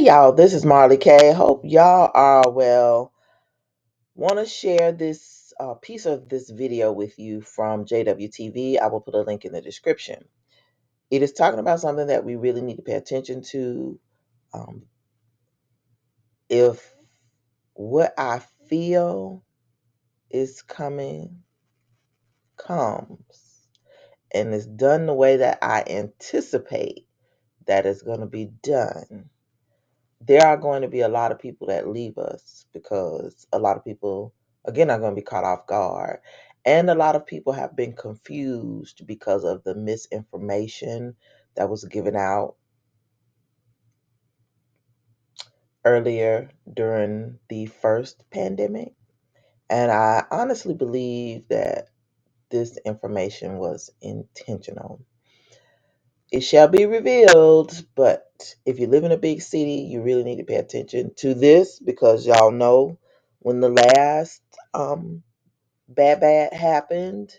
y'all, this is Marley K. Hope y'all are well. Want to share this piece of this video with you from JWTV. I will put a link in the description. It is talking about something that we really need to pay attention to. Um, if what I feel is coming comes and is done the way that I anticipate that it's going to be done, there are going to be a lot of people that leave us because a lot of people, again, are going to be caught off guard. And a lot of people have been confused because of the misinformation that was given out earlier during the first pandemic. And I honestly believe that this information was intentional. It shall be revealed, but if you live in a big city, you really need to pay attention to this because y'all know when the last bad happened,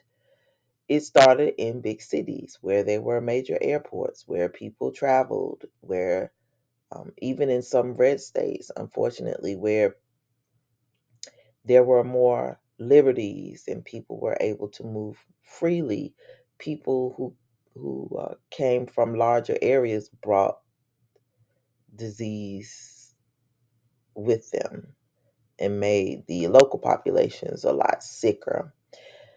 it started in big cities where there were major airports, where people traveled, where even in some red states, unfortunately, where there were more liberties and people were able to move freely. People who came from larger areas brought disease with them and made the local populations a lot sicker.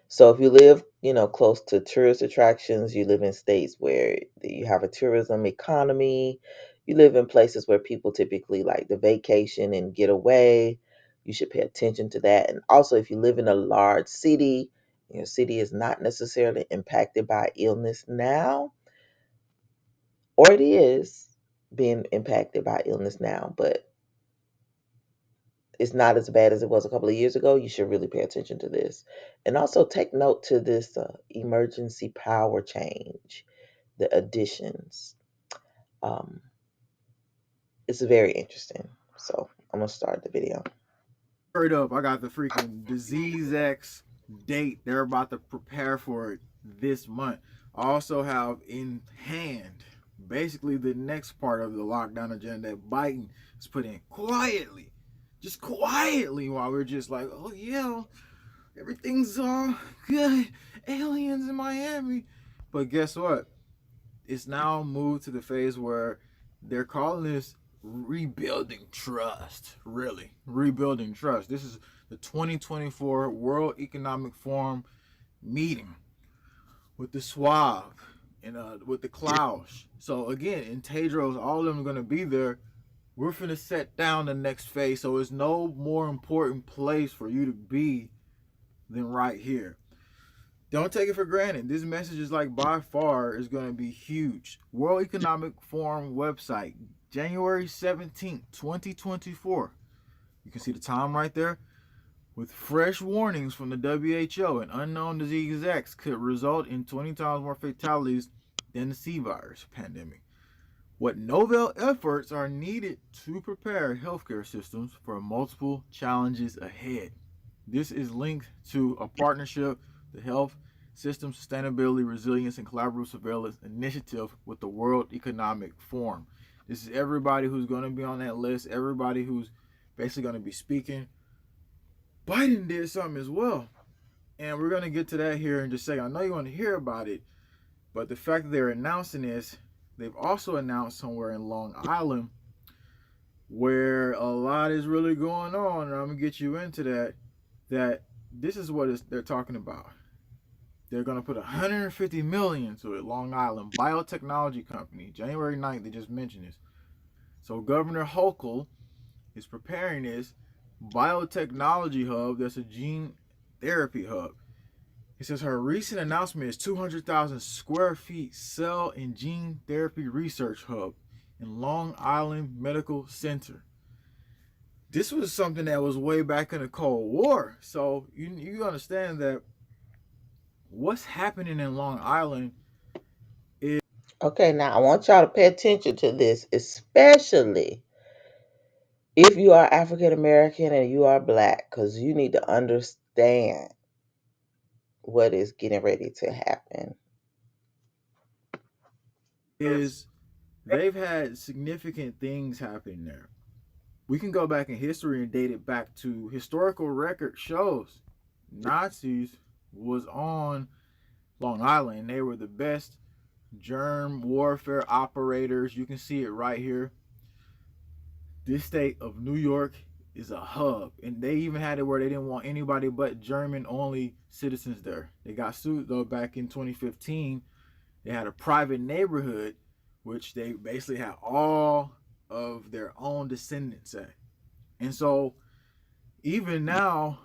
So if you live, close to tourist attractions, you live in states where you have a tourism economy, you live in places where people typically like to vacation and get away, you should pay attention to that. And also if you live in a large city, your city is not necessarily impacted by illness now, or it is being impacted by illness now, but it's not as bad as it was a couple of years ago, you should really pay attention to this. And also take note to this emergency power change, the additions. Um, it's very interesting. So I'm going to start the video. Straight up, I got the freaking Disease X date. They're about to prepare for it this month. I also have in hand basically the next part of the lockdown agenda that Biden is putting in quietly, just quietly, while we're just like, oh yeah, everything's all good, aliens in Miami. But guess what? It's now moved to the phase where they're calling this rebuilding trust. Really, rebuilding trust. This is the 2024 World Economic Forum meeting with the Schwab and with the Klaus. So again, in Tedros, all of them are going to be there. We're finna set down the next phase. So it's no more important place for you to be than right here. Don't take it for granted. This message is like by far is going to be huge. World Economic Forum website, January 17th, 2024. You can see the time right there. With fresh warnings from the WHO, an unknown disease X could result in 20 times more fatalities than the C virus pandemic. What novel efforts are needed to prepare healthcare systems for multiple challenges ahead? This is linked to a partnership, the Health System Sustainability, Resilience, and Collaborative Surveillance Initiative with the World Economic Forum. This is everybody who's going to be on that list, everybody who's basically going to be speaking. Biden did something as well. And we're going to get to that here in just a second. I know you want to hear about it, but the fact that they're announcing this, they've also announced somewhere in Long Island where a lot is really going on. And I'm going to get you into that. That this is what they're talking about. They're going to put 150 million to it. Long Island biotechnology company, January 9th. They just mentioned this. So Governor Hochul is preparing this biotechnology hub. That's a gene therapy hub. He says her recent announcement is 200,000 square feet cell and gene therapy research hub in Long Island Medical Center. This was something that was way back in the Cold War. So you understand that what's happening in Long Island is Okay, now I want y'all to pay attention to this, especially if you are African American and you are black, because you need to understand what is getting ready to happen. is they've had significant things happen there. We can go back in history and date it back to historical record shows. Nazis was on Long Island. They were the best germ warfare operators. You can see it right here. This state of New York is a hub, and they even had it where they didn't want anybody but German only citizens there. They got sued though back in 2015. They had a private neighborhood, which they basically had all of their own descendants at. And so even now,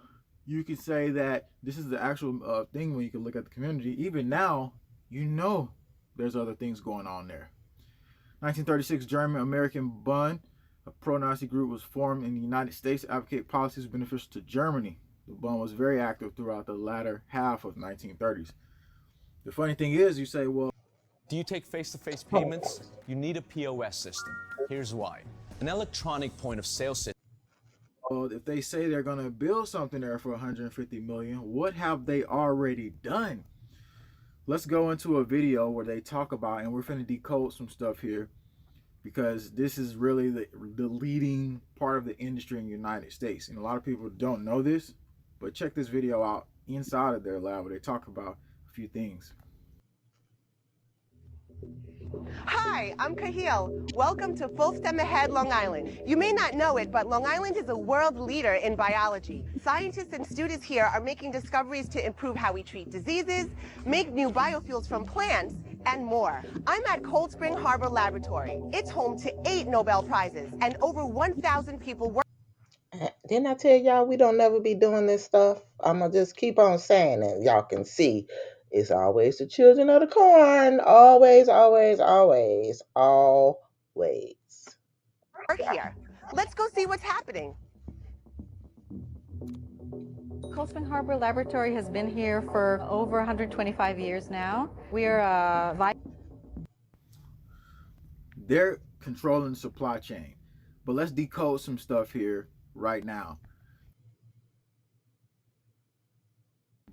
you could say that this is the actual thing when you can look at the community. Even now, you know there's other things going on there. 1936 German American Bund, a pro Nazi group, was formed in the United States to advocate policies beneficial to Germany. The Bund was very active throughout the latter half of the 1930s. The funny thing is, you say, well, Do you take face-to-face payments? You need a POS system. Here's why. An electronic point of sale system. if they say they're going to build something there for 150 million, what have they already done? Let's go into a video where they talk about, and we're finna decode some stuff here because this is really the leading part of the industry in the United States. And a lot of people don't know this, but check this video out inside of their lab where they talk about a few things. Hi, I'm Kahil. Welcome to Full STEM Ahead Long Island. You may not know it, but Long Island is a world leader in biology. Scientists and students here are making discoveries to improve how we treat diseases, make new biofuels from plants, and more. I'm at Cold Spring Harbor Laboratory. It's home to 8 Nobel Prizes and over 1,000 people working. Didn't I tell y'all we don't never be doing this stuff? I'm gonna just keep on saying it. Y'all can see it's always the children of the corn. Always, always, always, always. here. Let's go see what's happening. Cold Spring Harbor Laboratory has been here for over 125 years now. We are a They're controlling the supply chain. But let's decode some stuff here right now.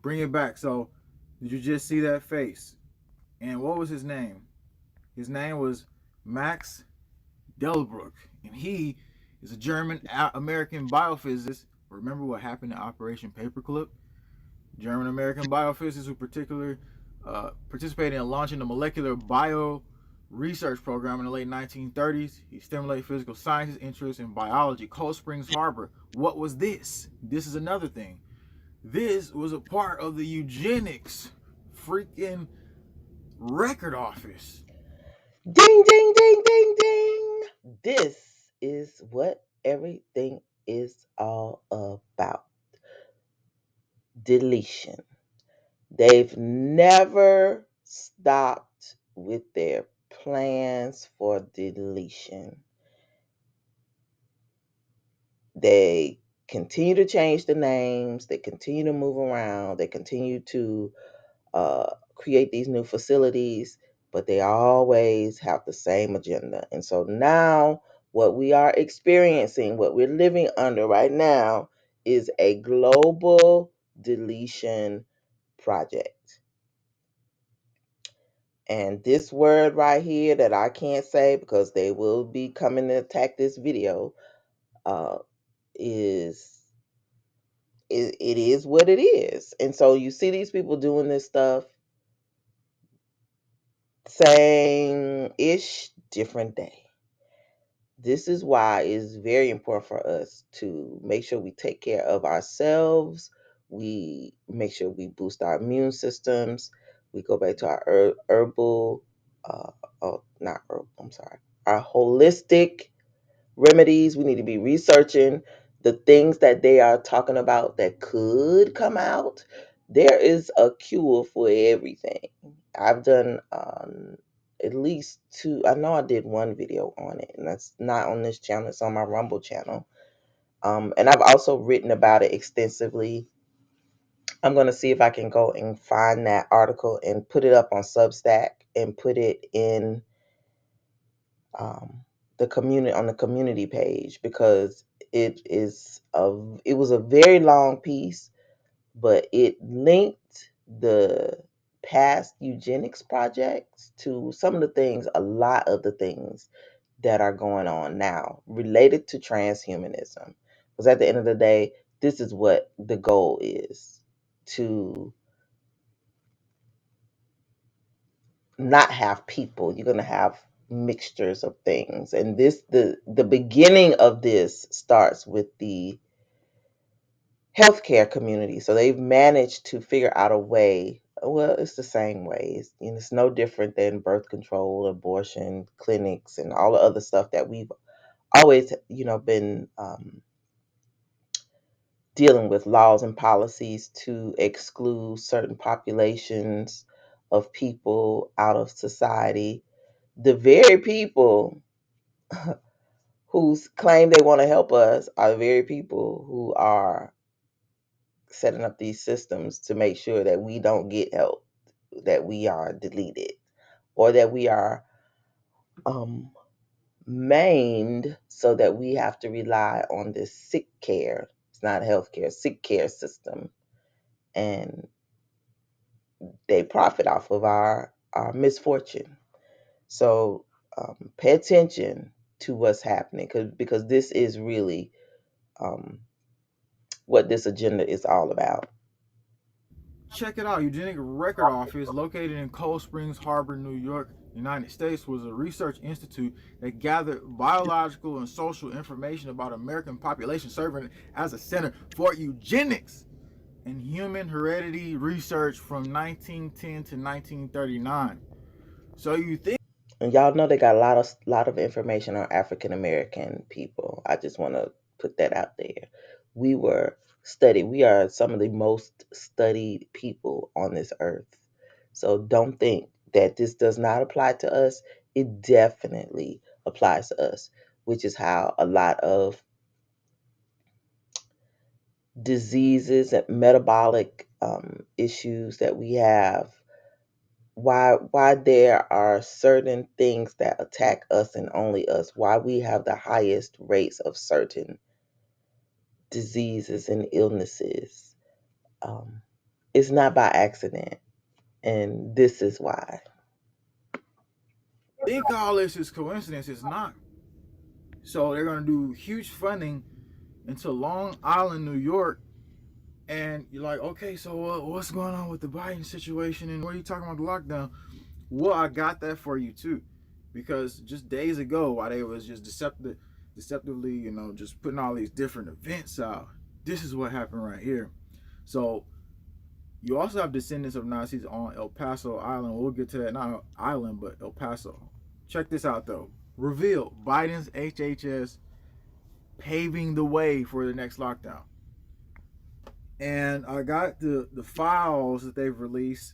Bring it back. So, did you just see that face? And what was his name? His name was Max Delbruck, and he is a German American biophysicist. Remember what happened to Operation Paperclip? German American biophysicists who particularly participated in launching the molecular bio research program in the late 1930s. He stimulated physical sciences interest in biology. Cold Springs Harbor. What was this? This is another thing. This was a part of the eugenics freaking record office. Ding, ding, ding, ding, ding. This is what everything is all about. Deletion. They've never stopped with their plans for deletion. They continue to change the names, they continue to move around, they continue to create these new facilities, but they always have the same agenda. And so now, what we are experiencing, what we're living under right now, is a global deletion project. And this word right here that I can't say because they will be coming to attack this video uh, is it is what it is. And so you see these people doing this stuff, same ish, different day. This is why it's very important for us to make sure we take care of ourselves. We make sure we boost our immune systems. We go back to our herbal, oh, not herbal, I'm sorry, our holistic remedies. We need to be researching the things that they are talking about that could come out. There is a cure for everything. I've done at least two. I know I did one video on it, and that's not on this channel. It's on my Rumble channel. And I've also written about it extensively. I'm going to see if I can go and find that article and put it up on Substack and put it in um, the community on the community page because it was a very long piece, but it linked the past eugenics projects to some of the things, a lot of the things that are going on now related to transhumanism. Because at the end of the day, this is what the goal is, to not have people. You're going to have mixtures of things. And this, the beginning of this starts with the healthcare community. So they've managed to figure out a way. Well, it's the same way. It's no different than birth control, abortion clinics, and all the other stuff that we've always, been dealing with, laws and policies to exclude certain populations of people out of society. The very people who claim they want to help us are the very people who are setting up these systems to make sure that we don't get help, that we are deleted, or that we are um, maimed so that we have to rely on this sick care. It's not healthcare, sick care system. And they profit off of our misfortune. So pay attention to what's happening, because this is really um, what this agenda is all about. Check it out. Eugenic Record Office, located in Cold Springs Harbor, New York, United States, was a research institute that gathered biological and social information about American population, serving as a center for eugenics and human heredity research from 1910 to 1939. So you think And y'all know they got a lot of information on African American people. I just want to put that out there. We were studied. We are some of the most studied people on this earth. So don't think that this does not apply to us. It definitely applies to us, which is how a lot of diseases and metabolic issues that we have, why there are certain things that attack us and only us, why we have the highest rates of certain diseases and illnesses. um, it's not by accident, and this is why. all this is coincidence? It's not. So they're going to do huge funding into Long Island, New York. And you're like, okay, so what's going on with the Biden situation? And what are you talking about the lockdown? Well, I got that for you too, because just days ago, while they was just deceptively, just putting all these different events out, this is what happened right here. So you also have descendants of Nazis on El Paso Island. We'll get to that, not island, but El Paso. Check this out though. Reveal Biden's HHS paving the way for the next lockdown. And I got the files that they've released.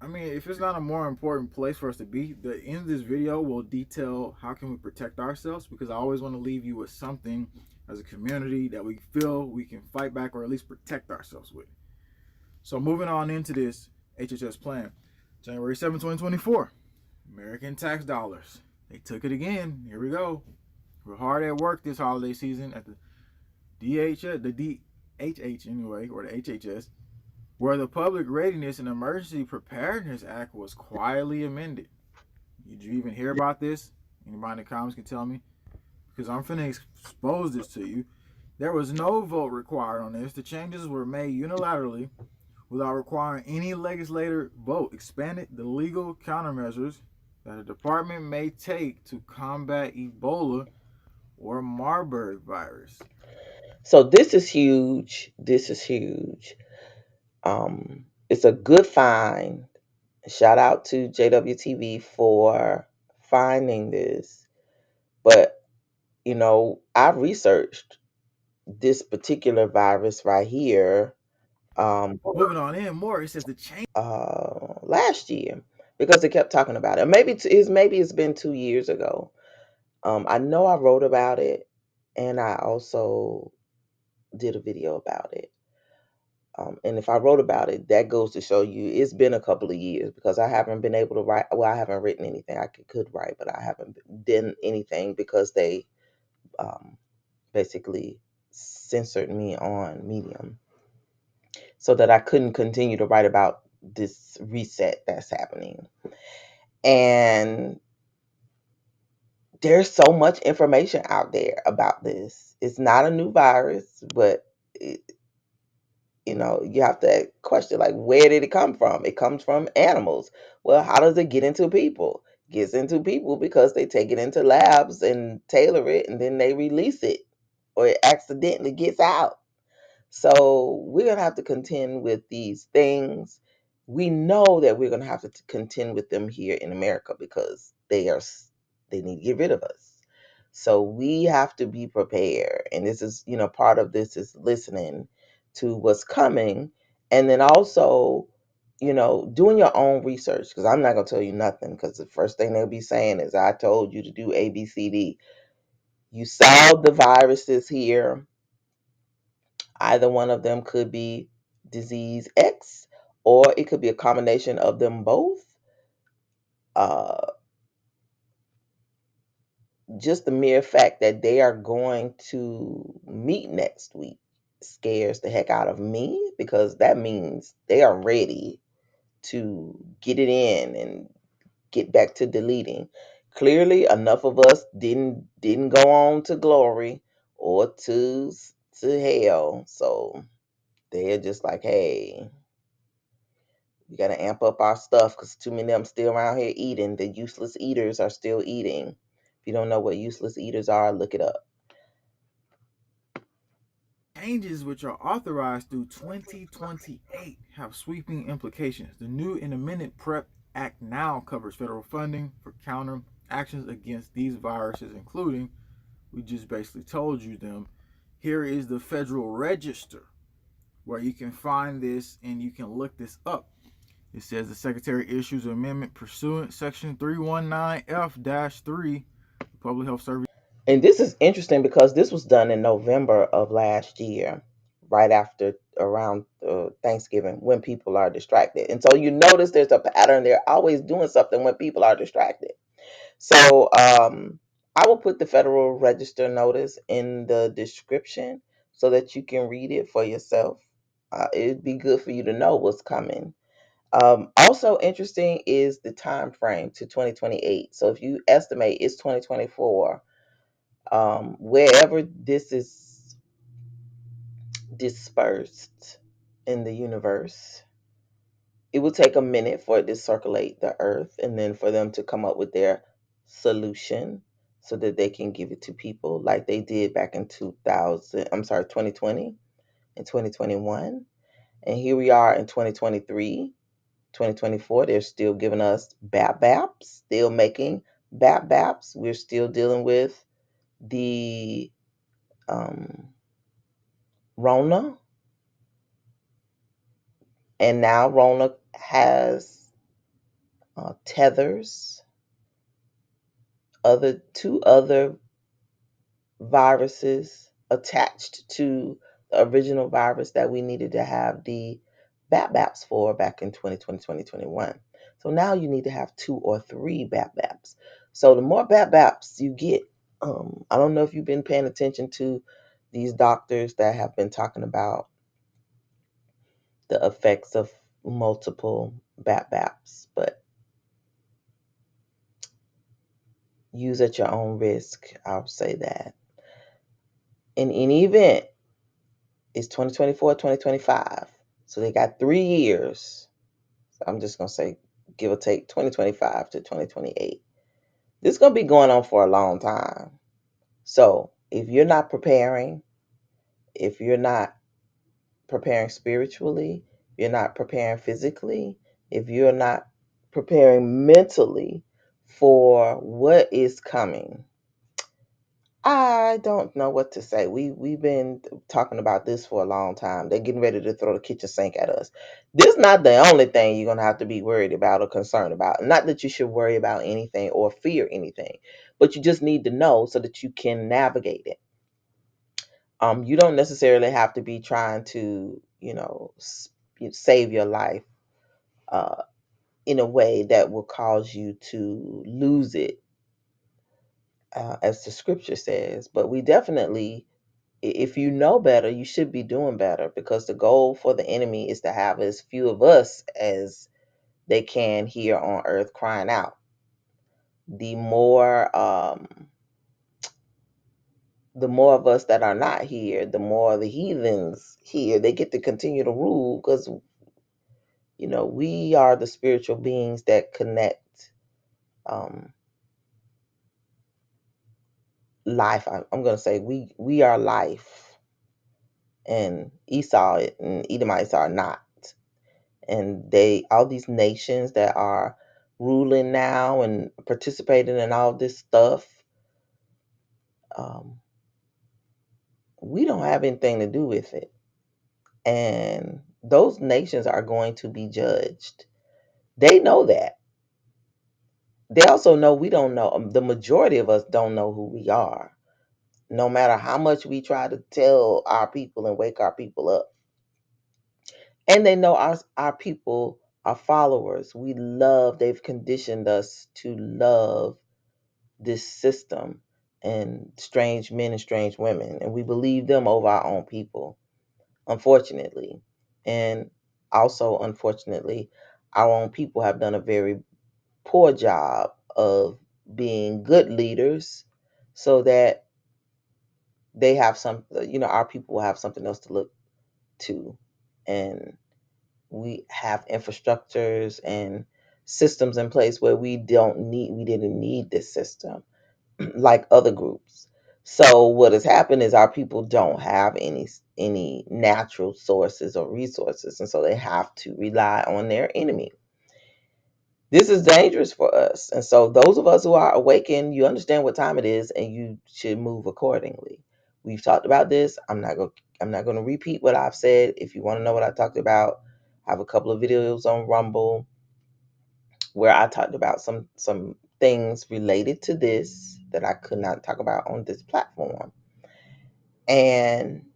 I mean, if it's not a more important place for us to be, the end of this video will detail how can we protect ourselves, because I always want to leave you with something as a community that we feel we can fight back or at least protect ourselves with. So moving on into this HHS plan, January 7, 2024, American tax dollars. They took it again. Here we go. We're hard at work this holiday season at the DHH anyway, or the HHS, where the Public Readiness and Emergency Preparedness Act was quietly amended. Did you even hear about this? Anybody in the comments can tell me, because I'm finna expose this to you. There was no vote required on this. The changes were made unilaterally without requiring any legislator vote, expanded the legal countermeasures that a department may take to combat Ebola or Marburg virus. So this is huge. This is huge. It's a good find. Shout out to JWTV for finding this. But I researched this particular virus right here um, Moving on in more, it says the change. last year, because they kept talking about it. Maybe it's been 2 years ago. I know I wrote about it, and I also did a video about it. And if I wrote about it, that goes to show you it's been a couple of years, because I haven't been able to write. Well, I haven't written anything. I could write, but I haven't done anything because they um, basically censored me on Medium, so that I couldn't continue to write about this reset that's happening. And there's so much information out there about this. It's not a new virus, but it, you have to question, like, where did it come from? It comes from animals. Well, how does it get into people? It gets into people because they take it into labs and tailor it, and then they release it, or it accidentally gets out. So we're going to have to contend with these things. We know that we're going to have to contend with them here in America because they need to get rid of us. So we have to be prepared. And this is, part of this is listening to what's coming, and then also, doing your own research, because I'm not going to tell you nothing, because the first thing they'll be saying is, I told you to do ABCD. You saw the viruses here. Either one of them could be disease X, or it could be a combination of them both. Uh, just the mere fact that they are going to meet next week scares the heck out of me, because that means they are ready to get it in and get back to deleting. Clearly, enough of us didn't go on to glory or to hell, so they're just like, hey, we got to amp up our stuff because too many of them still around here eating. The useless eaters are still eating. If you don't know what useless eaters are, look it up. Changes which are authorized through 2028 have sweeping implications. The new Intermittent Prep Act now covers federal funding for counter actions against these viruses, including, we just basically told you them. Here is the Federal Register where you can find this and you can look this up. It says the Secretary issues an amendment pursuant Section 319F-3 Public Health Service. And this is interesting because this was done in November of last year, right after around Thanksgiving, when people are distracted. And so you notice there's a pattern. They're always doing something when people are distracted. So I will put the Federal Register notice in the description so that you can read it for yourself. It'd be good for you to know what's coming. Also interesting is the time frame to 2028. So if you estimate it's 2024, wherever this is dispersed in the universe, it will take a minute for it to circulate the earth, and then for them to come up with their solution so that they can give it to people like they did back in 2020 and 2021. And here we are in 2023, 2024. They're still giving us BAP, still making BAP. We're still dealing with the um, Rona, and now Rona has tethers, other two other viruses attached to the original virus that we needed to have the BAP for back in 2020, 2021. So now you need to have two or three BAP. So the more BAP you get, I don't know if you've been paying attention to these doctors that have been talking about the effects of multiple BAP, but use at your own risk. I'll say that. In any event, it's 2024, 2025. So they got 3 years. So I'm just going to say, give or take 2025 to 2028. This is going to be going on for a long time. So if you're not preparing, if you're not preparing spiritually, if you're not preparing physically, if you're not preparing mentally for what is coming, I don't know what to say. We've been talking about this for a long time. They're getting ready to throw the kitchen sink at us. This is not the only thing you're gonna have to be worried about or concerned about. Not that you should worry about anything or fear anything, but you just need to know so that you can navigate it. You don't necessarily have to be trying to, save your life uh, in a way that will cause you to lose it, as the scripture says. But we definitely if you know better, you should be doing better, because the goal for the enemy is to have as few of us as they can here on earth crying out. The more the more of us that are not here, the more the heathens here, they get to continue to rule, because we are the spiritual beings that connect um, life. I'm going to say we are life, and Esau and Edomites are not. And they all these nations that are ruling now and participating in all this stuff, um, we don't have anything to do with it. And those nations are going to be judged. They know that. They also know we don't know. The majority of us don't know who we are, no matter how much we try to tell our people and wake our people up. And they know our people are followers. They've conditioned us to love this system and strange men and strange women. And we believe them over our own people, unfortunately. And also, unfortunately, our own people have done a very poor job of being good leaders, so that they have our people will have something else to look to. And we have infrastructures and systems in place where we didn't need this system like other groups. So what has happened is our people don't have any natural sources or resources, and so they have to rely on their enemy. This is dangerous for us. And so those of us who are awakened, you understand what time it is, and you should move accordingly. We've talked about this. I'm not going to repeat what I've said. If you want to know what I talked about, I have a couple of videos on Rumble where I talked about some things related to this that I could not talk about on this platform. And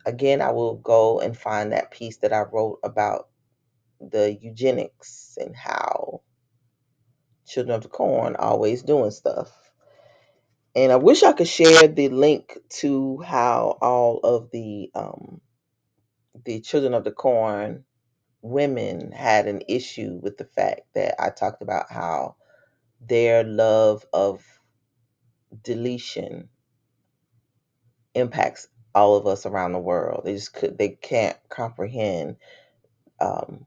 again, I will go and find that piece that I wrote about the eugenics and how Children of the Corn always doing stuff. And I wish I could share the link to how all of the Children of the Corn women had an issue with the fact that I talked about how their love of deletion impacts all of us around the world. They can't comprehend um,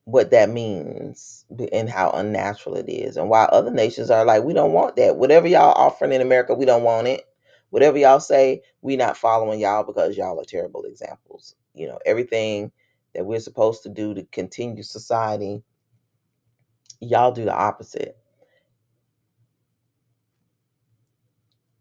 what that means and how unnatural it is. And while other nations are like, we don't want that. Whatever y'all offering in America, we don't want it. Whatever y'all say, we not following y'all because y'all are terrible examples. Everything that we're supposed to do to continue society, y'all do the opposite.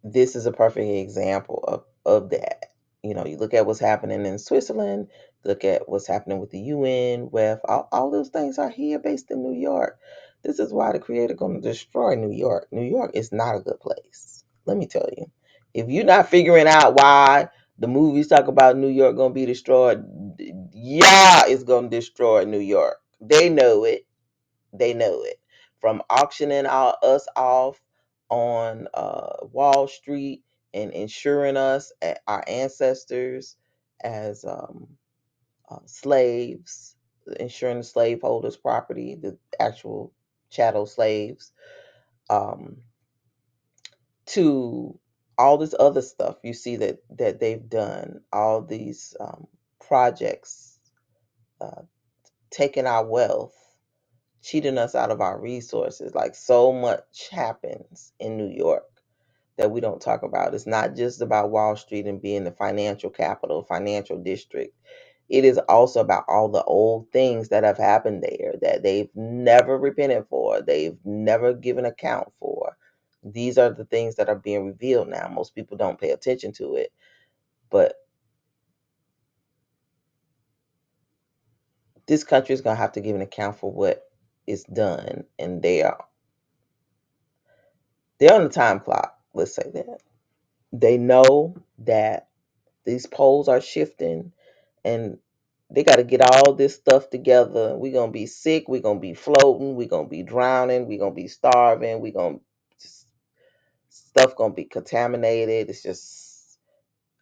This is a perfect example of that. You look at what's happening in Switzerland, look at what's happening with the UN, with all those things are here based in New York. This is why the creator going to destroy New York. New York is not a good place. Let me tell you. If you're not figuring out why the movies talk about New York going to be destroyed, yeah, it's going to destroy New York. They know it. They know it. From auctioning us off on Wall Street and insuring us, our ancestors, as slaves, insuring the slaveholders' property, the actual chattel slaves, um, to all this other stuff you see that they've done, all these projects, uh, taking our wealth, cheating us out of our resources. Like, so much happens in New York that we don't talk about. It's not just about Wall Street and being the financial capital, financial district. It is also about all the old things that have happened there that they've never repented for, they've never given account for. These are the things that are being revealed now. Most people don't pay attention to it, but this country is going to have to give an account for what is done, and they're on the time clock. Let's say that. They know that these poles are shifting, and they got to get all this stuff together. We're going to be sick. We're going to be floating. We're going to be drowning. We're going to be starving. We're going to, stuff going to be contaminated. It's just,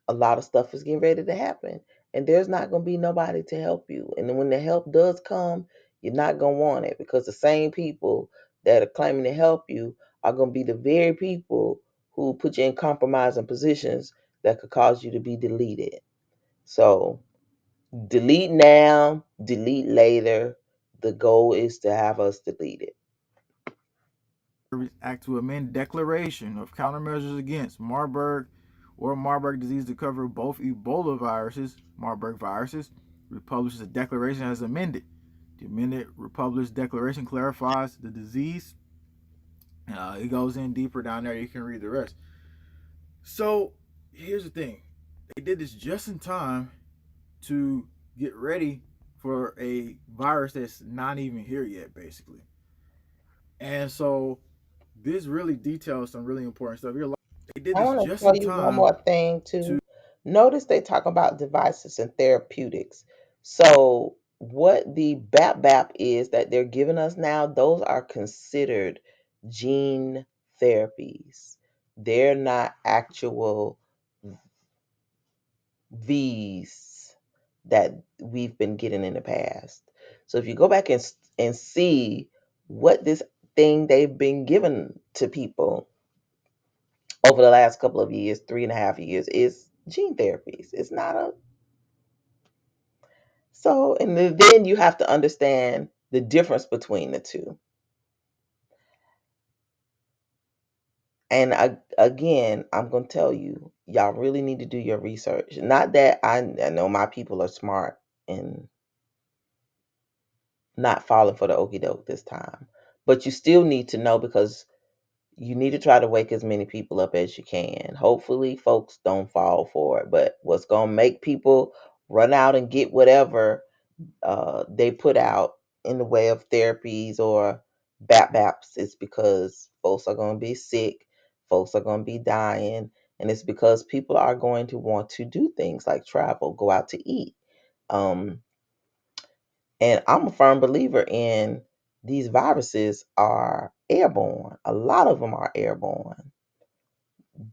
a lot of stuff is getting ready to happen. And there's not going to be nobody to help you. And then when the help does come, you're not going to want it, because the same people that are claiming to help you are going to be the very people who put you in compromising positions that could cause you to be deleted. So delete now, delete later. The goal is to have us deleted. Act to amend declaration of countermeasures against Marburg or Marburg disease to cover both Ebola viruses, Marburg viruses, republishes a declaration as amended. The amended republished declaration clarifies the disease. It goes in deeper down there. You can read the rest. So here's the thing: they did this just in time to get ready for a virus that's not even here yet, basically. And so this really details some really important stuff. They did I this want to just tell in you one time more thing to too. Notice they talk about devices and therapeutics. So what the BAP is that they're giving us now, those are considered gene therapies. They're not actual V's that we've been getting in the past. So if you go back and see what this thing they've been giving to people over the last couple of years, 3.5 years, is gene therapies. It's not a so, and then you have to understand the difference between the two. And again, I'm gonna tell you, y'all really need to do your research. Not that I know my people are smart and not falling for the okey doke this time, but you still need to know, because you need to try to wake as many people up as you can. Hopefully, folks don't fall for it. But what's gonna make people run out and get whatever they put out in the way of therapies or BAPs is because folks are going to be sick, folks are going to be dying, and it's because people are going to want to do things like travel, go out to eat. Um, and I'm a firm believer in these viruses are airborne. A lot of them are airborne.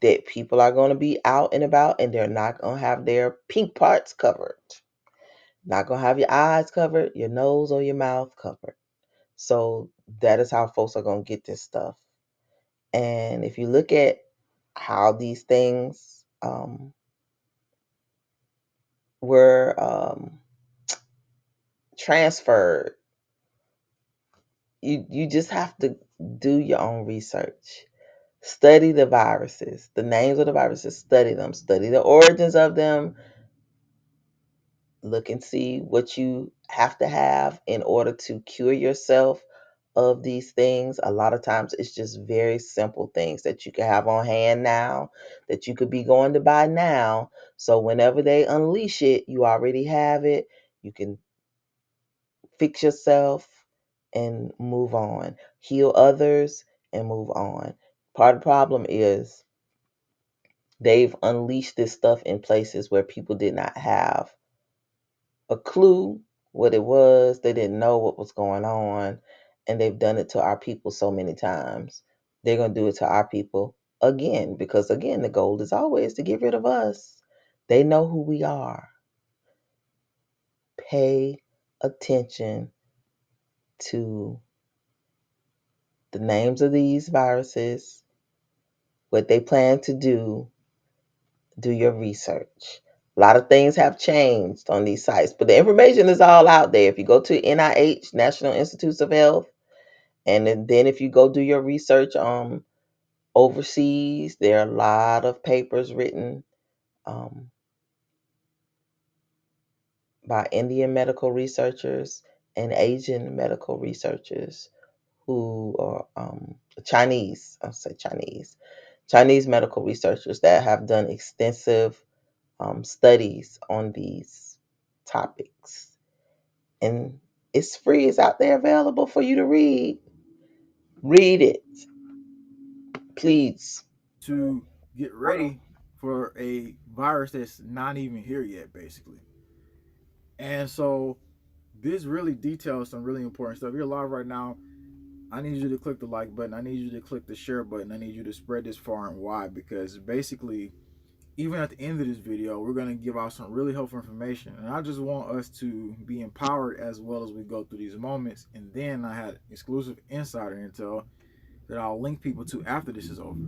That people are going to be out and about and they're not going to have their pink parts covered. Not going to have your eyes covered, your nose or your mouth covered. So that is how folks are going to get this stuff. And if you look at how these things were transferred, you just have to do your own research. Study the viruses, the names of the viruses, study them, study the origins of them, look and see what you have to have in order to cure yourself of these things. A lot of times it's just very simple things that you can have on hand now, that you could be going to buy now. So whenever they unleash it, you already have it. You can fix yourself and move on, heal others and move on. Part of the problem is they've unleashed this stuff in places where people did not have a clue what it was. They didn't know what was going on, and they've done it to our people so many times. They're going to do it to our people again, because again, the goal is always to get rid of us. They know who we are. Pay attention to the names of these viruses, what they plan to do your research. A lot of things have changed on these sites, but the information is all out there. If you go to NIH, National Institutes of Health, and then if you go do your research overseas, there are a lot of papers written um, by Indian medical researchers and Asian medical researchers who are Chinese, I'll say Chinese medical researchers that have done extensive studies on these topics. And it's free, it's out there available for you to read. Read it, please. to get ready for a virus that's not even here yet, basically. And so this really details some really important stuff. You're live right now. I need you to click the like button. I need you to click the share button. I need you to spread this far and wide, because basically even at the end of this video, we're going to give out some really helpful information. And I just want us to be empowered as well as we go through these moments. And then I had exclusive insider intel that I'll link people to after this is over.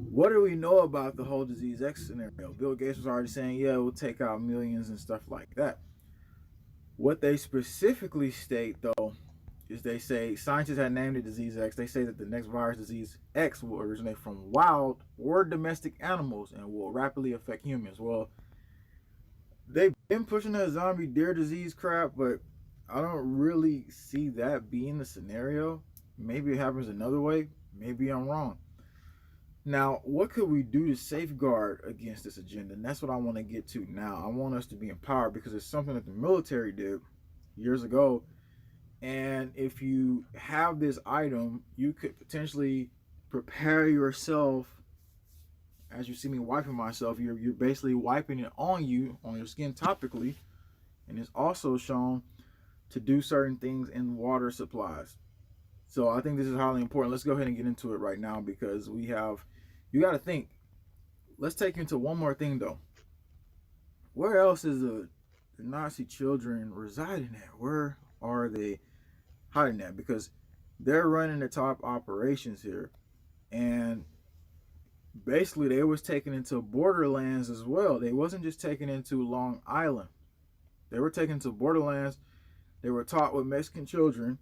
What do we know about the whole disease X scenario? Bill Gates was already saying, yeah, we'll take out millions and stuff like that. What they specifically state, though, is they say scientists had named it disease X. They say that the next virus, disease X, will originate from wild or domestic animals and will rapidly affect humans. Well, they've been pushing that zombie deer disease crap, but I don't really see that being the scenario. Maybe it happens another way. Maybe I'm wrong. Now, what could we do to safeguard against this agenda? And that's what I want to get to now. I want us to be empowered because it's something that the military did years ago. And if you have this item, you could potentially prepare yourself. As you see me wiping myself, you're basically wiping it on you, on your skin topically. And it's also shown to do certain things in water supplies. So I think this is highly important. Let's go ahead and get into it right now because you got to think. Let's take into one more thing though. Where else is the Nazi children residing at? Where are they hiding at? Because they're running the top operations here, and basically they was taken into borderlands as well. They wasn't just taken into Long Island. They were taken to borderlands. They were taught with Mexican children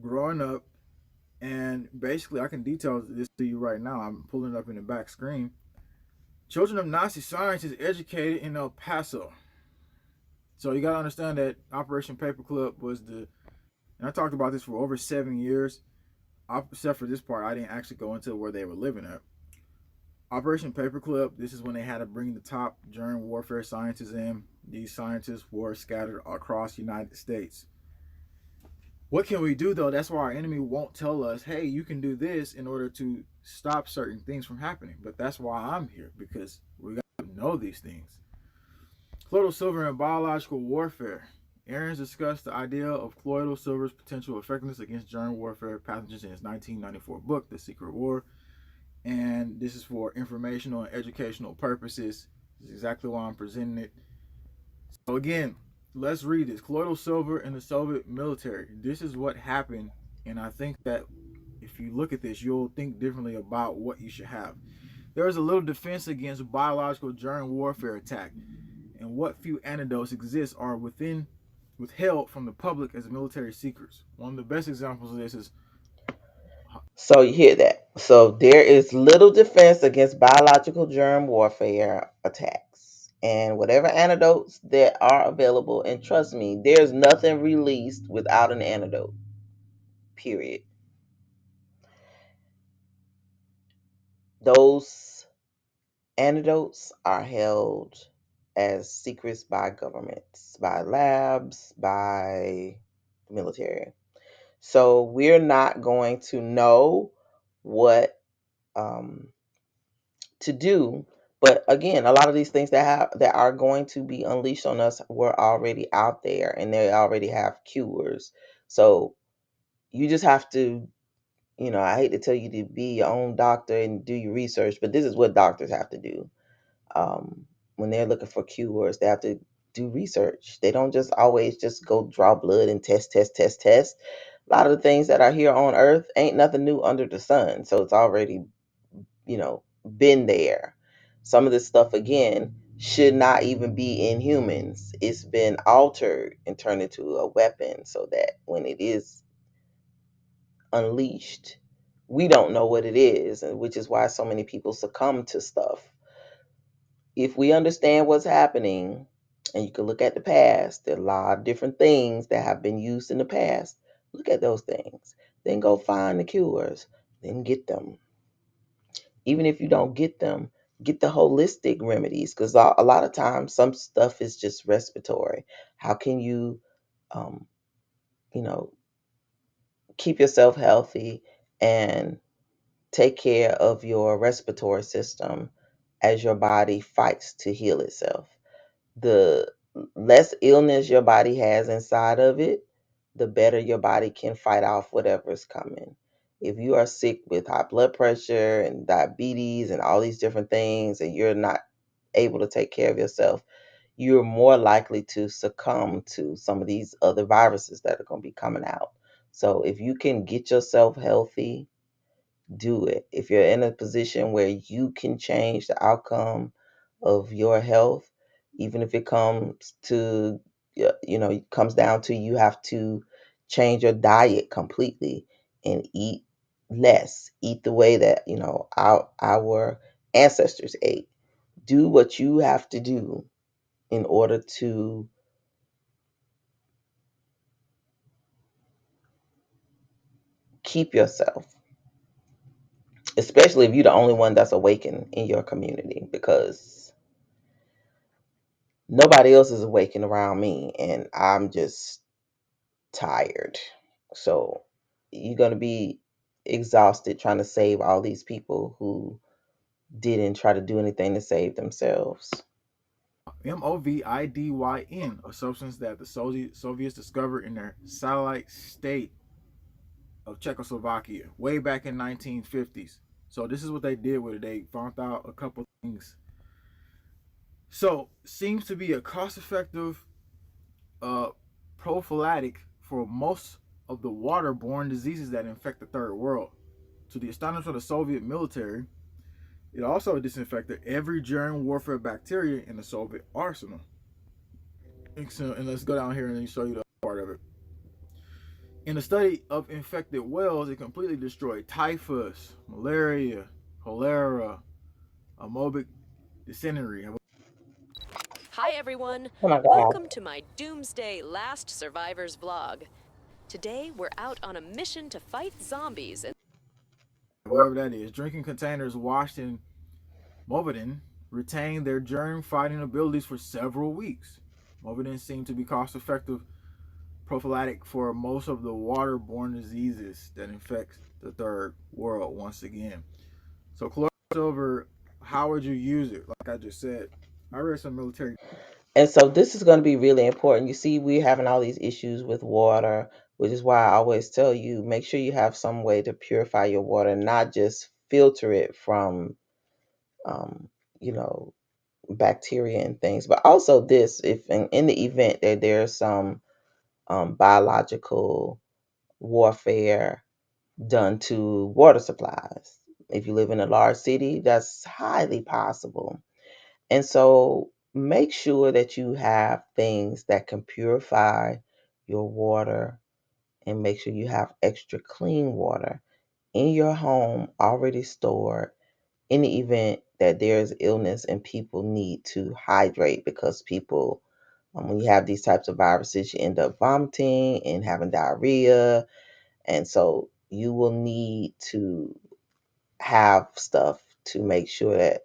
growing up, and basically I can detail this to you right now. I'm pulling it up in the back screen. Children of Nazi scientists educated in El Paso. So you gotta understand that Operation Paperclip was and I talked about this for over 7 years. Except for this part, I didn't actually go into where they were living at. Operation Paperclip, this is when they had to bring the top germ warfare scientists in. These scientists were scattered across the United States. What can we do though? That's why our enemy won't tell us, hey, you can do this in order to stop certain things from happening. But that's why I'm here, because we got to know these things. Colloidal silver and biological warfare. Aarons discussed the idea of colloidal silver's potential effectiveness against germ warfare pathogens in his 1994 book, The Secret War. And this is for informational and educational purposes. This is exactly why I'm presenting it. So again, let's read this. Colloidal silver in the Soviet military. This is what happened. And I think that if you look at this, you'll think differently about what you should have. There is a little defense against biological germ warfare attack, and what few antidotes exist are withheld from the public as military secrets. One of the best examples of this is So you hear that. So there is little defense against biological germ warfare attacks. And whatever antidotes that are available, and trust me, there's nothing released without an antidote. Period. Those antidotes are held as secrets by governments, by labs, by the military. So we're not going to know what um, to do. But again, a lot of these things that are going to be unleashed on us were already out there, and they already have cures. So you just have to, I hate to tell you to be your own doctor and do your research, but this is what doctors have to do. When they're looking for cures, they have to do research. They don't just always just go draw blood and test, test, test, test. A lot of the things that are here on earth ain't nothing new under the sun. So it's already, been there. Some of this stuff, again, should not even be in humans. It's been altered and turned into a weapon so that when it is unleashed, we don't know what it is, and which is why so many people succumb to stuff. If we understand what's happening, and you can look at the past, there are a lot of different things that have been used in the past. Look at those things. Then go find the cures, then get them. Even if you don't get them, get the holistic remedies, because a lot of times some stuff is just respiratory. How can you, um, you know, keep yourself healthy and take care of your respiratory system as your body fights to heal itself? The less illness your body has inside of it, the better your body can fight off whatever's coming. If you are sick with high blood pressure and diabetes and all these different things, and you're not able to take care of yourself, you're more likely to succumb to some of these other viruses that are going to be coming out. So if you can get yourself healthy, do it. If you're in a position where you can change the outcome of your health, even if it comes to, it comes down to you have to change your diet completely and eat less, eat the way that, our ancestors ate. Do what you have to do in order to keep yourself, especially if you're the only one that's awakened in your community, because nobody else is awakened around me and I'm just tired. So you're going to be exhausted trying to save all these people who didn't try to do anything to save themselves. Movidyn, a substance that the Soviets discovered in their satellite state of Czechoslovakia way back in 1950s. So this is what they did with it. They found out a couple things. So seems to be a cost-effective uh, prophylactic for most of the waterborne diseases that infect the third world. To the astonishment of the Soviet military, it also disinfected every germ warfare bacteria in the Soviet arsenal. And let's go down here and show you the part of it. In the study of infected whales, it completely destroyed typhus, malaria, cholera, amoebic dysentery. Hi everyone, Oh my God. welcome to my Doomsday Last Survivors vlog. Today we're out on a mission to fight zombies and Whatever that is. Drinking containers washed in Movidin retain their germ fighting abilities for several weeks. Movidin seemed to be cost effective prophylactic for most of the waterborne diseases that infect the third world once again. So, chloride silver, how would you use it? Like I just said, I read some military. And so this is going to be really important. You see, we're having all these issues with water, which is why I always tell you make sure you have some way to purify your water, not just filter it from, um, you know, bacteria and things, but also this, if in the event that there's some biological warfare done to water supplies. If you live in a large city, that's highly possible. And so make sure that you have things that can purify your water, and make sure you have extra clean water in your home already stored in the event that there's illness and people need to hydrate, because people, when you have these types of viruses, you end up vomiting and having diarrhea. And so you will need to have stuff to make sure that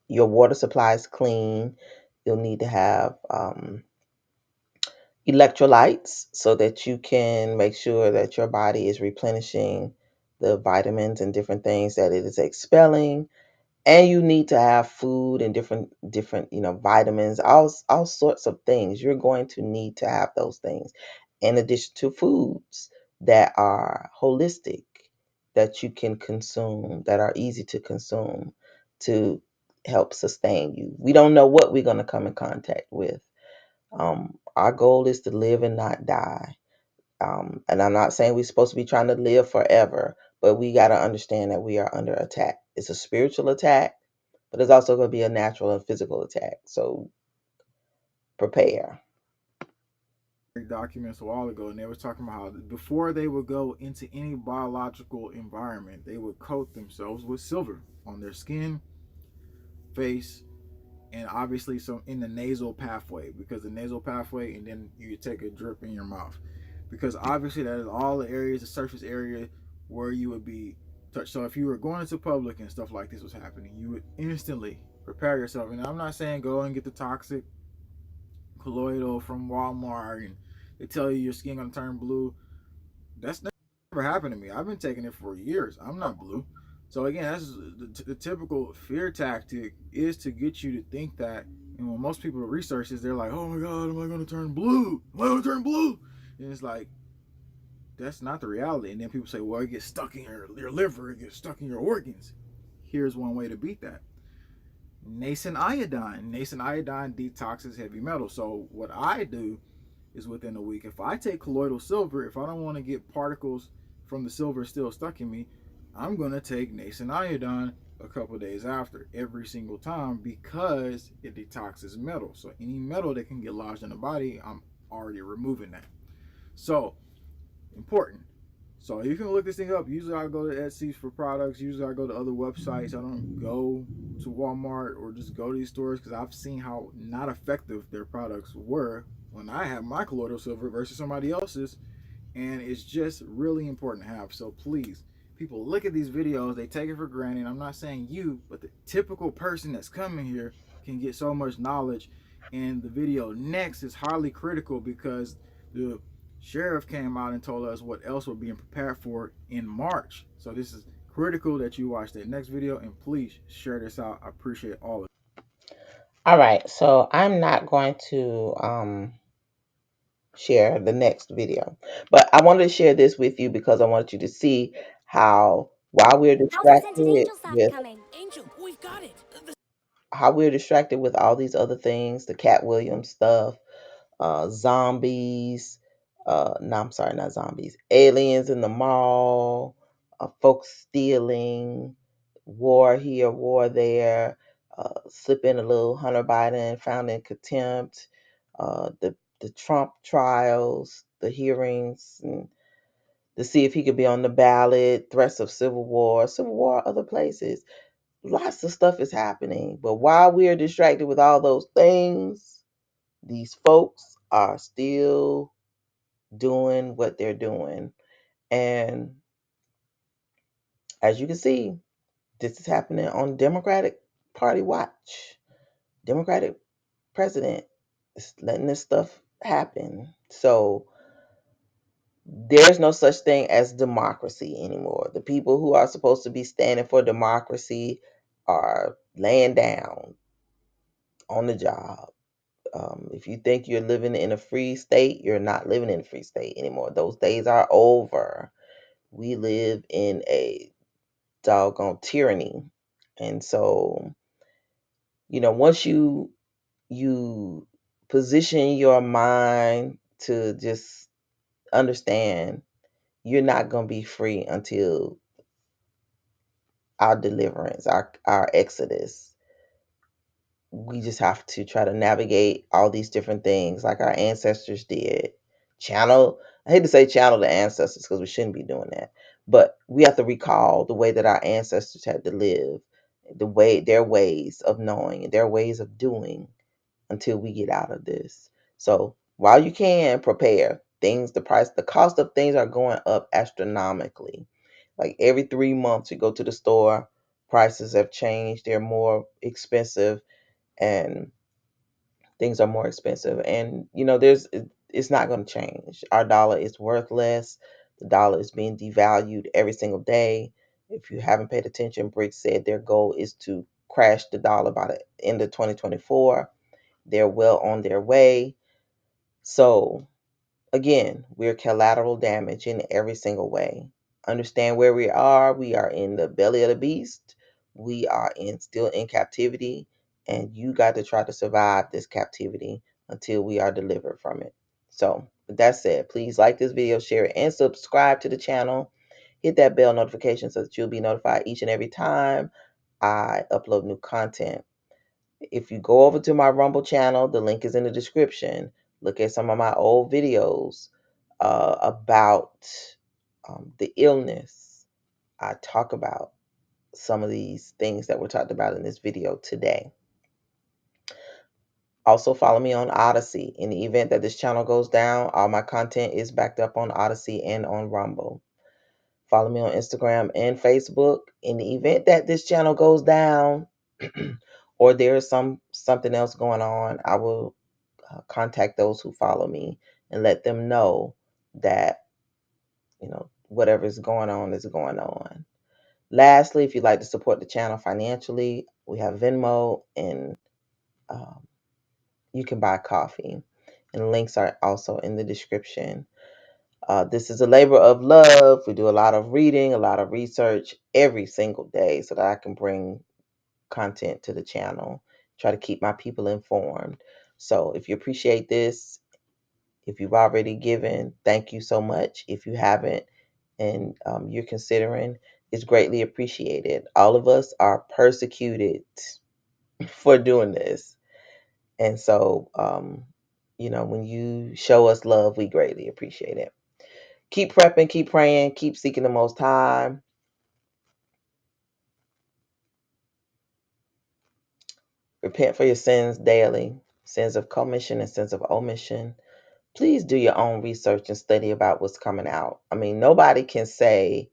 your water supply is clean. You'll need to have electrolytes so that you can make sure that your body is replenishing the vitamins and different things that it is expelling. And you need to have food and different vitamins, all sorts of things. You're going to need to have those things in addition to foods that are holistic, that you can consume, that are easy to consume, to help sustain you. We don't know what we're going to come in contact with. Our goal is to live and not die. And I'm not saying we're supposed to be trying to live forever, but we got to understand that we are under attack. It's a spiritual attack, but it's also going to be a natural and physical attack. So prepare. Documents a while ago, and they were talking about how before they would go into any biological environment, they would coat themselves with silver on their skin, face, and obviously some in the nasal pathway, because the nasal pathway, and then you take a drip in your mouth, because obviously that is all the areas, the surface area where you would be touched. So if you were going into public and stuff like this was happening, you would instantly prepare yourself. And I'm not saying go and get the toxic colloidal from Walmart and they tell you your skin gonna turn blue. That's never happened to me. I've been taking it for years. I'm not blue. So again, that's the typical fear tactic, is to get you to think that. And when most people research this, they're like, "Oh my God, am I going to turn blue? Am I going to turn blue?" And it's like That's not the reality. And then people say, well, it gets stuck in your liver, it gets stuck in your organs. Here's one way to beat that. Nascent iodine. Nascent iodine detoxes heavy metal. So what I do is within a week, if I take colloidal silver, if I don't want to get particles from the silver still stuck in me, I'm going to take nascent iodine a couple days after every single time because it detoxes metal. So any metal that can get lodged in the body, I'm already removing that. So important. So you can look this thing up. Usually I go to Etsy for products. Usually I go to other websites. I don't go to Walmart or just go to these stores because I've seen how not effective their products were when I have my colloidal silver versus somebody else's. And it's just really important to have. So please, people look at these videos, they take it for granted. I'm not saying you, but the typical person that's coming here can get so much knowledge. And the video next is highly critical because the sheriff came out and told us what else we're being prepared for in March. So this is critical that you watch that next video and please share this out. I appreciate all of it. All right, so I'm not going to share the next video, but I wanted to share this with you because I wanted you to see how while we're Alpha Centauri distracted Angel Sat with incoming. all these other things, the Cat Williams stuff, zombies, no, I'm sorry, not zombies, aliens in the mall, folks stealing, war here, war there, slip in a little Hunter Biden found in contempt, the Trump trials, the hearings, and to see if he could be on the ballot, threats of civil war, other places. Lots of stuff is happening. But while we are distracted with all those things, these folks are still doing what they're doing. And as you can see, this is happening on Democratic Party watch. Democratic president is letting this stuff happen. So there's no such thing as democracy anymore. The people who are supposed to be standing for democracy are laying down on the job. If you think you're living in a free state, you're not living in a free state anymore. Those days are over. We live in a doggone tyranny. And so, once you position your mind to just understand you're not going to be free until our deliverance, our exodus. We just have to try to navigate all these different things like our ancestors did. Channel, I hate to say channel the ancestors because we shouldn't be doing that, but we have to recall the way that our ancestors had to live, their ways of knowing and their ways of doing until we get out of this. So while you can prepare, the cost of things are going up astronomically. Like every 3 months, you go to the store, prices have changed. They're more expensive, and things are more expensive. And it's not going to change. Our dollar is worth less. The dollar is being devalued every single day. If you haven't paid attention, BRICS said their goal is to crash the dollar by the end of 2024. They're well on their way. So again, we're collateral damage in every single way. Understand where we are. We are in the belly of the beast. We are still in captivity, and you got to try to survive this captivity until we are delivered from it. So, with that said, please like this video, share it, and subscribe to the channel. Hit that bell notification so that you'll be notified each and every time I upload new content. If you go over to my Rumble channel, the link is in the description. Look at some of my old videos about the illness. I talk about some of these things that were talked about in this video today. Also, follow me on Odyssey. In the event that this channel goes down, all my content is backed up on Odyssey and on Rumble. Follow me on Instagram and Facebook. In the event that this channel goes down or there's something else going on, I will contact those who follow me and let them know that whatever is going on is going on. Lastly, if you'd like to support the channel financially, we have Venmo, and um, you can buy coffee, and links are also in the description. This is a labor of love. We do a lot of reading, a lot of research every single day so that I can bring content to the channel, try to keep my people informed. So if you appreciate this, if you've already given, thank you so much. If you haven't and you're considering, it's greatly appreciated. All of us are persecuted for doing this. And so, when you show us love, we greatly appreciate it. Keep prepping, keep praying, keep seeking the Most High. Repent for your sins daily, sins of commission and sins of omission. Please do your own research and study about what's coming out. I mean, nobody can say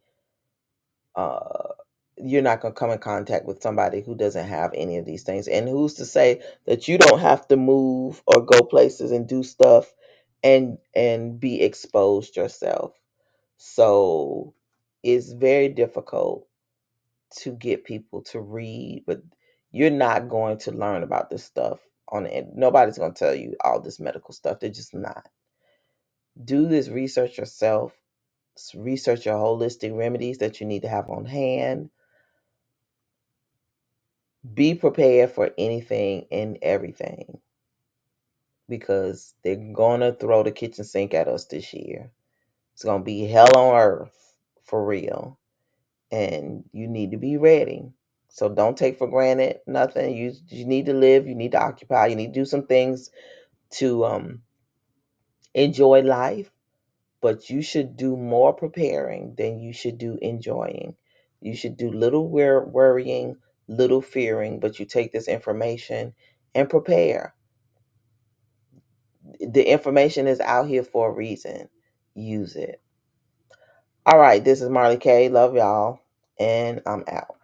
uh, you're not going to come in contact with somebody who doesn't have any of these things. And who's to say that you don't have to move or go places and do stuff and be exposed yourself? So it's very difficult to get people to read, but you're not going to learn about this stuff on the end. Nobody's going to tell you all this medical stuff. They're just not. Do this research yourself. Research your holistic remedies that you need to have on hand. Be prepared for anything and everything because they're going to throw the kitchen sink at us this year. It's going to be hell on earth for real. And you need to be ready. So don't take for granted nothing. You need to live, you need to occupy, you need to do some things to enjoy life, but you should do more preparing than you should do enjoying. You should do little worrying, little fearing, but you take this information and prepare. The information is out here for a reason. Use it. All right, this is Marley K. Love y'all, and I'm out.